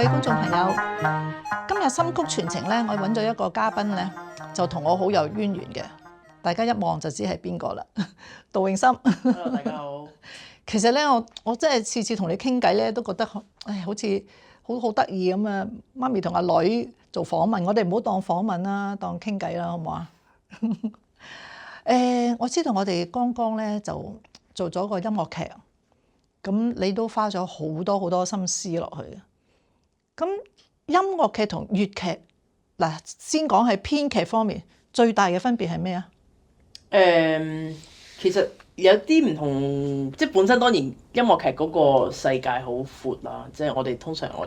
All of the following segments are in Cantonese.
位觀眾朋友，今日心曲傳情咧，我揾咗一個嘉賓咧，就同我好有淵源嘅，大家一望就知係邊個啦。杜詠心 Hello， 大家好。其實咧，我真係次次同你傾偈咧，都覺得好似好得意咁啊！媽咪同阿女做訪問，我哋唔好當訪問啦，當傾偈啦，好唔好啊？我知道我哋剛剛咧就做咗個音樂劇，咁你都花咗好多心思落去。咁音樂劇同粵劇嗱，先講係編劇方面最大嘅分別係咩啊？其實有啲唔同，即係本身當然音樂劇嗰個世界好闊啦，即係我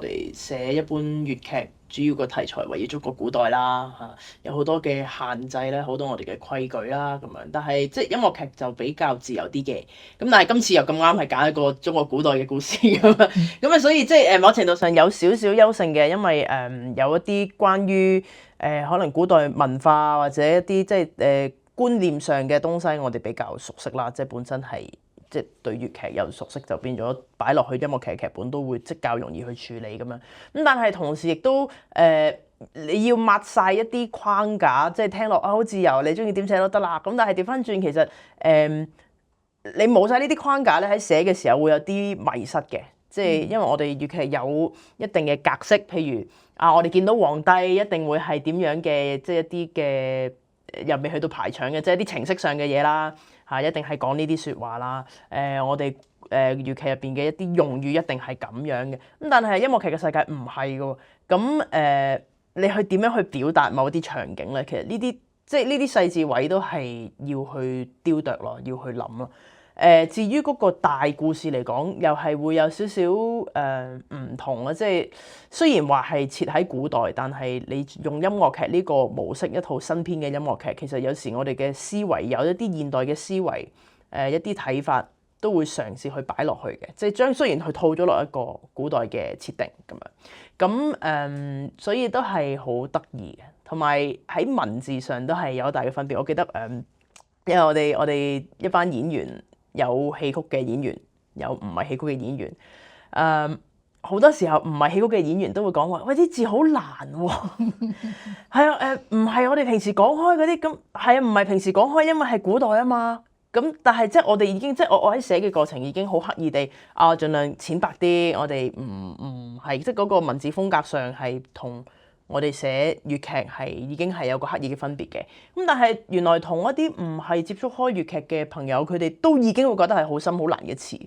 哋寫一般粵劇，主要個題材圍繞中國古代啦嚇，有好多嘅限制咧，好多我哋嘅規矩啦咁樣。但係即係音樂劇就比較自由啲嘅，咁但係今次又咁啱係揀一個中國古代嘅故事咁啊，所以即係某程度上有少少優勝嘅，因為有一啲關於可能古代文化或者一啲即係觀念上嘅東西，我哋比較熟悉啦，即係本身係即係對粵劇有熟悉，就變咗擺落去音樂劇劇本都會即較容易去處理咁樣。咁但係同時亦都你要抹晒一啲框架，即係聽落好自由，你中意點寫都得啦。咁但係調翻轉，其實你冇晒呢啲框架咧，喺寫嘅時候會有啲迷失嘅。即係因為我哋粵劇有一定嘅格式，譬如我哋見到皇帝一定會係點樣嘅，即係一啲嘅。又未去到排場嘅，即係啲程式上嘅嘢啦，一定係講呢啲説話啦。我哋粵劇入邊嘅一啲用語一定係咁樣嘅。咁但係音樂劇嘅世界唔係嘅喎。咁你去點樣去表達某啲場景咧？其實呢啲即係呢啲細節位都係要去雕琢咯，要去諗咯。至於嗰個大故事嚟講，又係會有少少唔同啊！即係雖然話係設喺古代，但係你用音樂劇呢個模式，一套新編嘅音樂劇，其實有時我哋嘅思維有一啲現代嘅思維，一啲睇法都會嘗試去擺落去嘅，即係雖然佢套咗落一個古代嘅設定咁樣，咁所以都係好得意嘅，同埋喺文字上都係有大嘅分別。我記得因為我哋一班演員。有戲曲嘅演員，有唔係戲曲嘅演員。好多時候唔係戲曲嘅演員都會講話，喂，啲字好難喎。係啊，唔係我哋平時講開嗰啲咁，係啊，唔係平時講開，因為係古代啊嘛。咁但係即係我哋已經即係我喺寫嘅過程已經好刻意地盡量淺白啲。我哋唔係即係嗰個文字風格上係同我哋寫粵劇係已經係有個刻意嘅分別嘅，咁但係原來同一啲唔係接觸開粵劇嘅朋友，佢哋都已經會覺得係好深好難嘅詞。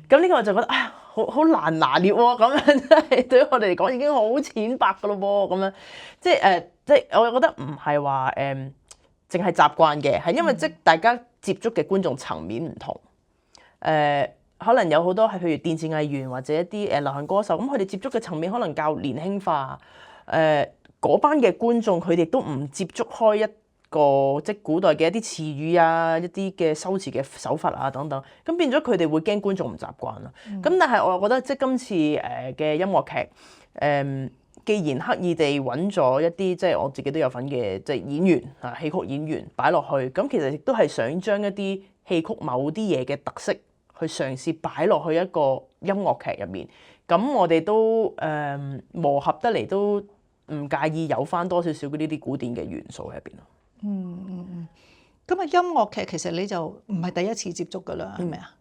咁呢個我就覺得好難拿捏喎，咁樣真係對於我哋嚟講已經好淺白噶咯喎，咁樣即係我覺得唔係話淨係習慣嘅，係因為即係大家接觸嘅觀眾層面唔同，可能有好多係譬如電視藝員或者一啲流行歌手，咁佢哋接觸嘅層面可能較年輕化。嗰班嘅觀眾佢哋都唔接觸開一個即係古代嘅一啲詞語啊，一啲嘅修辭嘅手法啊等等，咁變咗佢哋會驚觀眾唔習慣啦。咁但係我又覺得即係今次嘅音樂劇，既然刻意地揾咗一啲即係我自己都有份嘅即係演員啊，戲曲演員擺落去，咁其實亦都係想將一啲戲曲某啲嘢嘅特色去嘗試擺落去一個音樂劇入面。咁我哋都磨合得嚟都唔介意有翻多少少呢啲古典嘅元素喺入邊咯。咁啊，音樂劇其實你就唔係第一次接觸噶啦，係咪啊？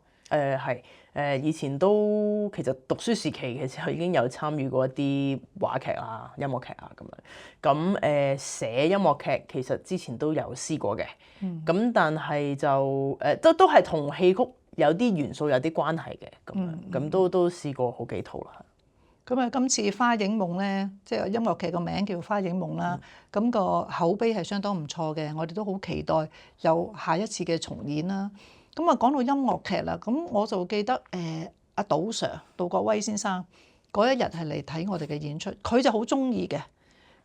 係以前都其實讀書時期嘅時候已經有參與過一啲話劇啊、音樂劇啊咁樣。咁寫音樂劇其實之前都有試過嘅。咁但係就都係同戲曲有啲元素有啲關係嘅咁樣。咁都試過好幾套啦。咁啊，今次《花影夢》咧，即係音樂劇個名叫《花影夢》啦。咁個口碑係相當唔錯嘅，我哋都好期待有下一次嘅重演啦。咁啊，講到音樂劇啦，咁我就記得阿杜 Sir 杜國威先生嗰一日係嚟睇我哋嘅演出，佢就好中意嘅。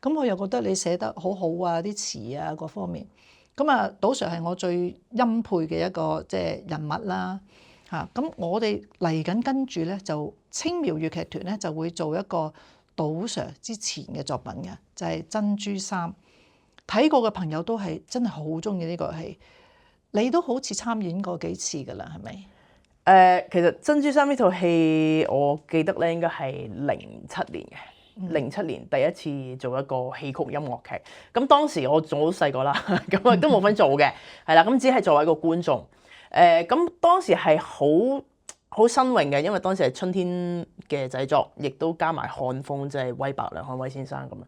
咁我又覺得你寫得好好啊，啲詞啊各方面。咁啊，杜 Sir 係我最欽佩嘅一個即係人物啦。咁我哋嚟緊跟住咧，就青苗粵劇團咧就會做一個杜 Sir 之前嘅作品嘅，就係《珍珠三》。睇過嘅朋友都係真係好中意呢個戲，你都好似參演過幾次㗎啦，係咪？其實《珍珠三》呢套戲我記得咧應該係07年嘅。07年第一次做一個戲曲音樂劇。咁當時我仲好細個啦，咁啊都冇份做嘅，係啦，咁只係作為一個觀眾。咁當時係好新穎嘅，因為當時係春天嘅製作，亦都加埋漢風，即係威伯梁漢威先生咁樣。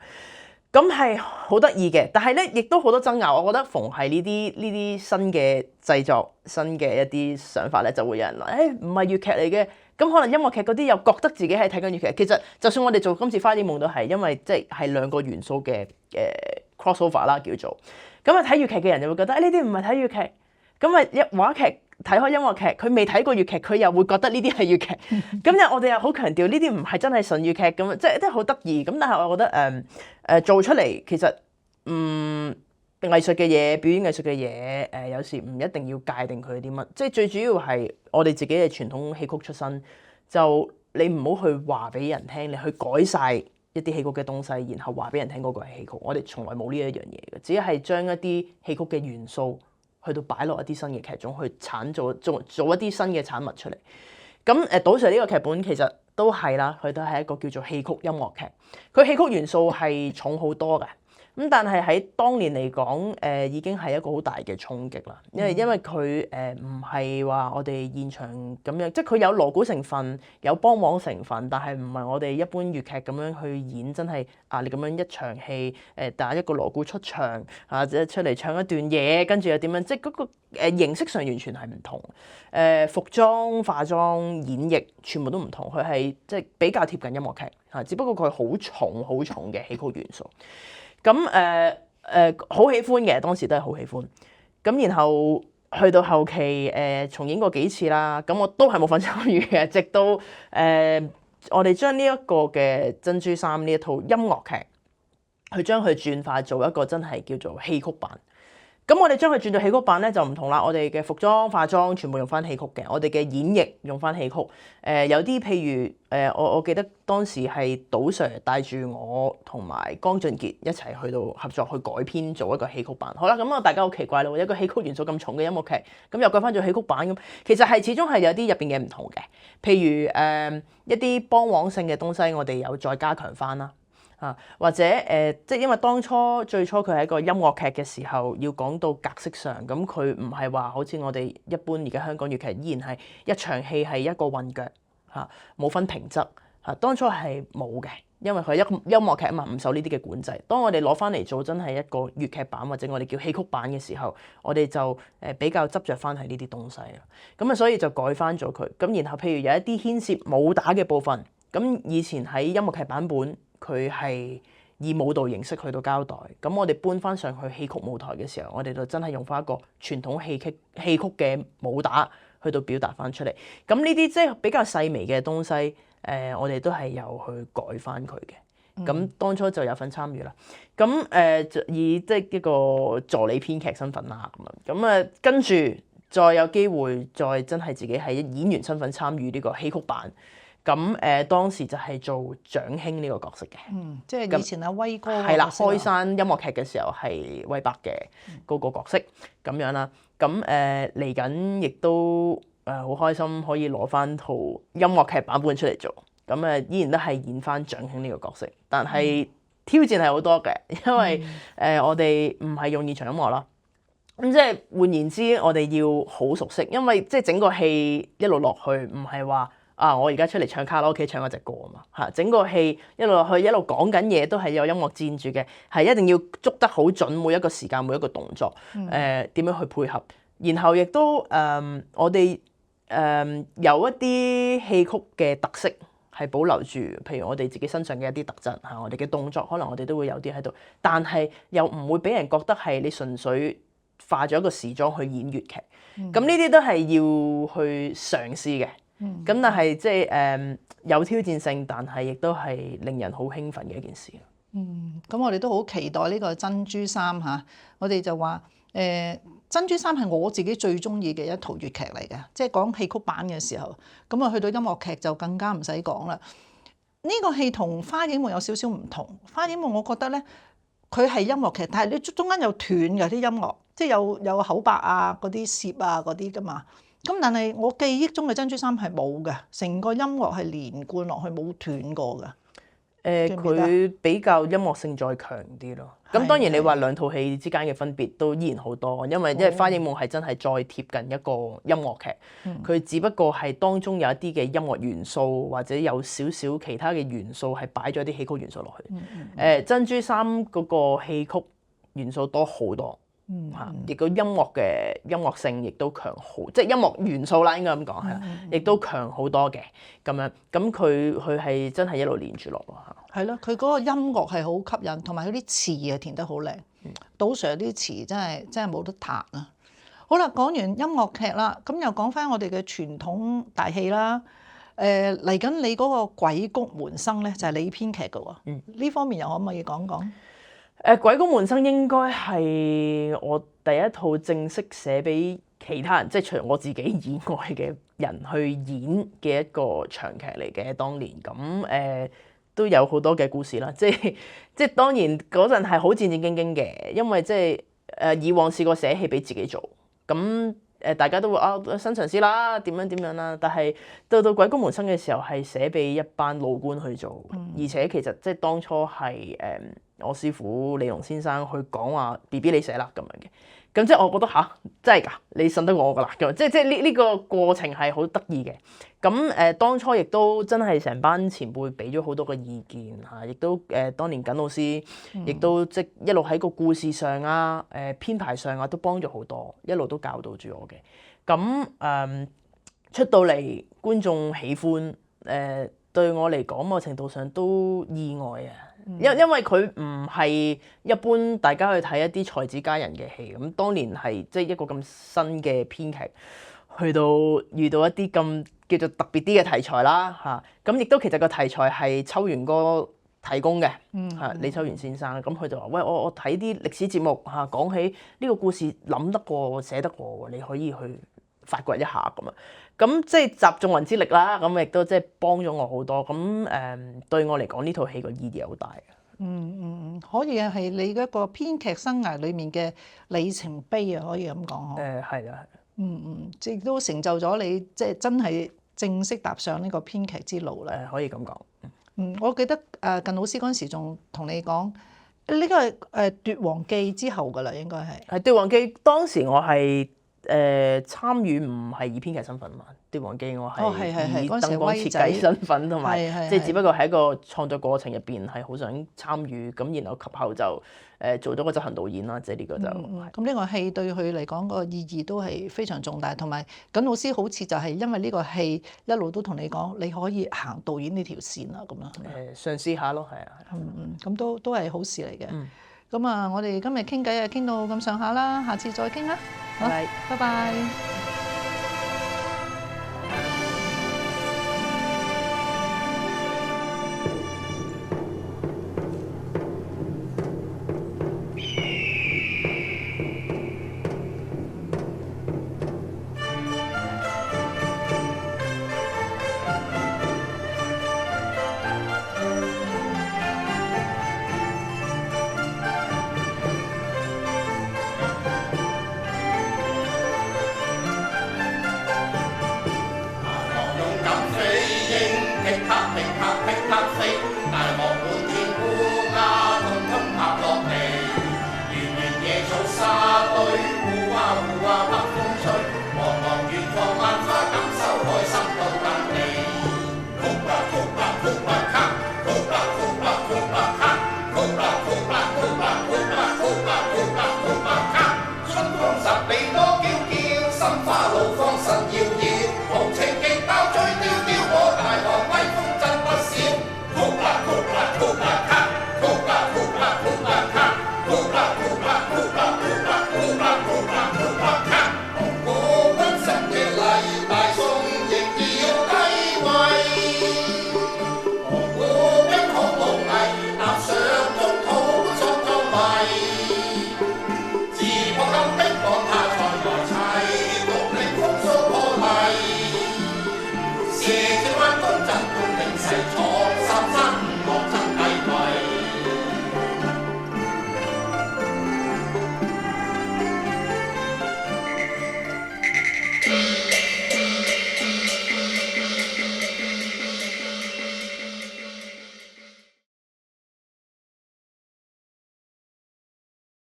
咁係好得意嘅，但係咧亦都好多爭拗。我覺得逢係呢啲新嘅製作、新嘅一啲想法咧，就會有人話：唔係粵劇嚟嘅。咁可能音樂劇嗰啲又覺得自己係睇緊粵劇。其實就算我哋做今次《花影夢》都係，因為即係兩個元素嘅crossover 啦，叫做。咁啊睇粵劇嘅人就會覺得呢啲唔係睇粵劇。咁啊話劇睇開音樂劇，佢未睇過粵劇，佢又會覺得呢啲係粵劇。咁我哋又好強調呢啲唔係真係純粵劇咁，即係好得意。咁但係我覺得做出嚟其實藝術嘅嘢、表演藝術嘅嘢，有時唔一定要界定佢啲乜。即係最主要係我哋自己嘅傳統戲曲出身，就你唔好去話俾人聽，你去改晒一啲戲曲嘅東西，然後話俾人聽嗰個係戲曲。我哋從來冇呢一樣嘢嘅，只係將一啲戲曲嘅元素，去到擺落一啲新嘅劇種，去做一啲新嘅產物出嚟。咁杜 Sir 呢個劇本其實都係啦，佢都係一個叫做戲曲音樂劇。佢戲曲元素係重好多嘅。咁但係喺當年嚟講，已經係一個好大嘅衝擊啦。因為佢唔係話我哋現場咁樣，即係佢有鑼鼓成分，有梆簧成分，但係唔係我哋一般粵劇咁樣去演，真係你咁樣一場戲打一個鑼鼓出場即係出嚟唱一段嘢，跟住又點樣？即係嗰個形式上完全係唔同。服裝、化妝、演繹全部都唔同，佢係即係比較貼近音樂劇嚇，只不過佢好重嘅戲曲元素。咁好喜歡嘅，當時都係好喜歡。咁然後去到後期重演過幾次啦，咁我都係冇份參與嘅。直到我哋將呢一個嘅珍珠三呢一套音樂劇，去將佢轉化做一個真係叫做戲曲版。咁我哋將佢轉做戲曲版咧就唔同啦，我哋嘅服裝化妝全部用翻戲曲嘅，我哋嘅演繹用翻戲曲。有啲譬如我記得當時係杜 Sir 帶住我同埋江俊傑一齊去到合作去改編做一個戲曲版。好啦，咁大家好奇怪咯，一個戲曲元素咁重嘅音樂劇，咁又改翻做戲曲版咁，其實係始終係有啲入邊嘅唔同嘅。譬如一啲梆簧性嘅東西，我哋有再加強翻啦。或者即係因為最初佢係一個音樂劇嘅時候，要講到格式上，咁佢唔係話好似我哋一般而家香港粵劇依然係一場戲係一個韻腳冇分平仄當初係冇嘅，因為佢係一個音樂劇啊嘛，唔受呢啲嘅管制。當我哋攞翻嚟做真係一個粵劇版或者我哋叫戲曲版嘅時候，我哋就比較執着翻係呢啲東西啦。咁所以就改翻咗佢。咁然後譬如有一啲牽涉武打嘅部分，咁以前喺音樂劇版本，佢係以舞蹈形式去到交代，咁我哋搬翻上去戲曲舞台嘅時候，我哋就真係用翻一個傳統戲曲嘅武打去到表達翻出嚟。咁呢啲即係比較細微嘅東西，我哋都係有去改翻佢嘅。咁當初就有份參與啦。咁以即係一個助理編劇身份啦，咁跟住再有機會再真係自己係演員身份參與呢個戲曲版。咁當時就係做蔣興呢個角色嘅，即係以前阿威哥係啦，開山音樂劇嘅時候係威伯嘅嗰個角色咁樣啦。咁嚟緊亦都好開心可以攞翻套音樂劇版本出嚟做。咁依然都係演翻蔣興呢個角色，但係挑戰係好多嘅，因為我哋唔係用現場音樂啦。咁即係換言之，我哋要好熟悉，因為即係整個戲一路落去唔係話。我而家出嚟唱卡拉 OK 唱嗰隻歌啊嘛，整個戲一路落去一路講緊嘢都係有音樂佔住嘅，係一定要捉得好準每一個時間每一個動作，點樣去配合，然後亦都我哋有一啲戲曲嘅特色係保留住，譬如我哋自己身上嘅一啲特質我哋嘅動作可能我哋都會有啲喺度，但係又唔會俾人覺得係你純粹化咗一個時裝去演粵劇，咁呢啲都係要去嘗試嘅。咁但係即係有挑戰性，但係亦都係令人好興奮嘅一件事。咁我哋都好期待呢個珍珠三嚇。我哋就話珍珠三係我自己最中意嘅一套粵劇嚟嘅，即係講戲曲版嘅時候，咁去到音樂劇就更加唔使講啦。呢個戲同花影夢有少少唔同。花影夢我覺得咧，佢係音樂劇，但係你中間有斷嘅啲音樂，即係有口白啊、嗰啲攝啊嗰啲噶嘛。咁但係我記憶中嘅珍珠三係冇嘅，成個音樂係連貫落去冇斷過嘅。記唔記得佢比較音樂性再強啲咯。咁當然你話兩套戲之間嘅分別都依然好多，因為花影夢係真係再貼近一個音樂劇，佢只不過係當中有一啲嘅音樂元素或者有少少其他嘅元素係擺咗啲戲曲元素落去。珍珠三嗰個戲曲元素多好多。亦個音樂性亦都強好，即係音樂元素啦，應該咁講係啦，亦都強好多嘅咁樣。咁佢係真係一路連住落咯嚇。係咯，佢嗰個音樂係好吸引，同埋佢啲詞啊填得好靚。杜 Sir 啲詞真係冇得彈啊！好啦，講完音樂劇啦，咁又講翻我哋嘅傳統大戲啦。嚟緊你嗰個《鬼谷門生》咧，就係你編劇嘅喎。呢方面又可唔可以講講？鬼谷門生應該係我第一套正式寫俾其他人，即係除我自己以外嘅人去演嘅一個長劇嚟嘅。當年咁都有好多嘅故事啦，即係當然嗰陣係好戰戰兢兢嘅，因為即係以往試過寫戲俾自己做，咁大家都會新嘗試啦，點樣啦，但係到鬼谷門生嘅時候係寫俾一班老官去做，而且其實即係當初係我師傅李龍先生去講話 BB 你寫啦咁樣嘅，咁即係我覺得真係㗎，你信得過我㗎啦咁，即係呢個過程係好得意嘅。咁當初亦都真係成班前輩俾咗好多嘅意見嚇，亦都當年耿老師亦都即一路喺個故事上啊、編排上啊都幫咗好多，一路都教導住我嘅。咁出到嚟觀眾喜歡，對我嚟講某程度上都意外啊！因為佢唔係一般大家去睇一啲才子佳人嘅戲，咁當年係即係一個咁新嘅編劇，去到遇到一啲咁叫做特別啲嘅題材啦嚇，咁亦都其實個題材係秋元哥提供嘅，李秋元先生，咁佢就話：喂，我睇啲歷史節目嚇，講起呢個故事諗得過寫得過，你可以去發掘一下咁啊！咁即係集眾人之力啦，咁亦都即係幫咗我好多。咁對我嚟講，呢套戲個意義好大嘅。可以係你一個編劇生涯裡面嘅里程碑啊，可以咁講嗬。係啊。亦都成就咗你即係真係正式踏上呢個編劇之路啦。可以咁講。我記得靳老師嗰陣時仲同你講，呢個係《奪王記》之後㗎啦，應該係。係《奪王記》當時我係參與唔係以編劇身份嘛，《奪王記》我係以燈光設計身份，同埋即係只不過喺一個創作過程入邊係好想參與，咁然後及後就做咗個執行導演啦，即係呢個就。咁呢個戲對佢嚟講個意義都係非常重大，同埋靳老師好似就係因為呢個戲一路都同你講，你可以行導演呢條線啦，咁樣。嘗試下咯，係啊。咁都係好事嚟嘅。咁我哋今日傾偈傾到咁上下啦，下次再傾啦。好，拜拜。霹靂霹靂飛，大漠